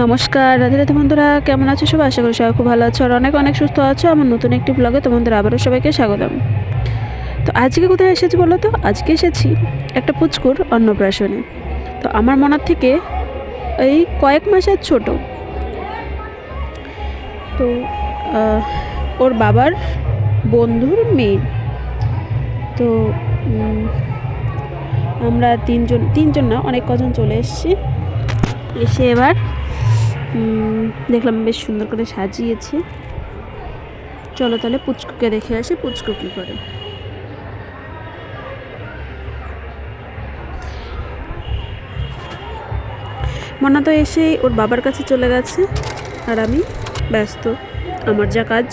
নমস্কার, রাধে রাধে বন্ধুরা, কেমন আছো সবাই? আশা করি সবাই খুব ভালো আছো আর অনেক অনেক সুস্থ আছো। আমার নতুন একটি ব্লগে তোমাদের আবারও সবাইকে স্বাগতম। তো আজকে কোথায় এসেছি বলো তো? আজকে এসেছি একটা পুচকুর অন্নপ্রাশনে। তো আমার মনের থেকে এই কয়েক মাসের ছোট, তো ওর বাবার বন্ধুর মেয়ে। তো আমরা তিনজন না, অনেক কজন চলে এসে এবার দেখলাম বেশ সুন্দর করে সাজিয়েছে। চলো তাহলে পুচকুকে দেখে আসি, পুচকু কী করে। মনা তো এসেই ওর বাবার কাছে চলে গেছে আর আমি ব্যস্ত, আমার যা কাজ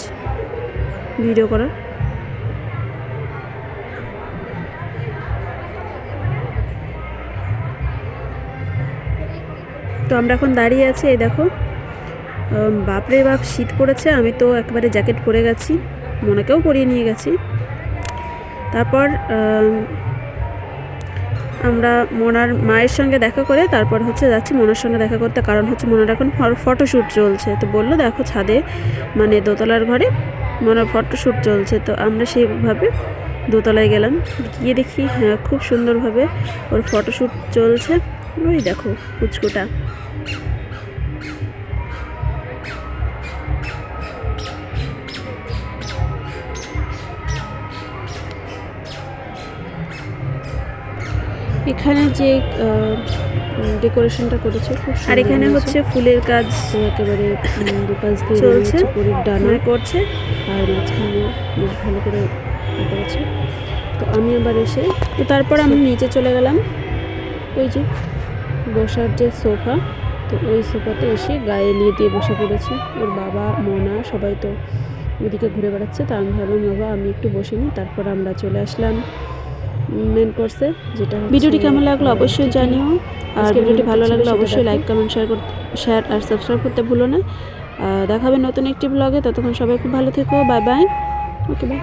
ভিডিও করা। তো আমরা এখন দাঁড়িয়ে আছি, এই দেখো বাপরে বাপ শীত পড়েছে। আমি তো একেবারে জ্যাকেট পরে গেছি, মনাকেও পরিয়ে নিয়ে গেছি। তারপর আমরা মনার মায়ের সঙ্গে দেখা করে তারপর যাচ্ছি মনার সঙ্গে দেখা করতে, কারণ মনার এখন ফটোশ্যুট চলছে। তো বললো দেখো ছাদে, মানে দোতলার ঘরে মনার ফটোশ্যুট চলছে। তো আমরা সেইভাবে দোতলায় গেলাম, গিয়ে দেখি হ্যাঁ খুব সুন্দরভাবে ওর ফটোশ্যুট চলছে। ওই দেখো পুচকুটা। এখানে যে ডেকোরেশনটা করেছে খুব সুন্দর, আর এখানে ফুলের কাজ একেবারে দুপাশ দিয়ে চলছে, ডানা করছে আর মাঝখানে বেশ ভালো করে করেছে। তো আমি আবার এসে তো তারপর আমি নিচে চলে গেলাম, ওই যে বসার যে সোফা, তো ওই সোফাতে এসে গায়ে নিয়ে দিয়ে বসে পড়েছি। ওর বাবা মনা সবাই তো ওইদিকে ঘুরে বেড়াচ্ছে। তা আমি ভাবলাম বাবা আমি একটু বসে নিই। তারপর আমরা চলে আসলাম মেন কোর্সে, যেটা ভিডিওটি কেমন লাগলো অবশ্যই জানিও। আর ভিডিওটি ভালো লাগলে অবশ্যই লাইক কমেন্ট শেয়ার আর সাবস্ক্রাইব করতে ভুলো না। দেখাবে নতুন একটি ব্লগে, ততক্ষণ সবাই খুব ভালো থেকো, বাই বাই, ওকে বাই।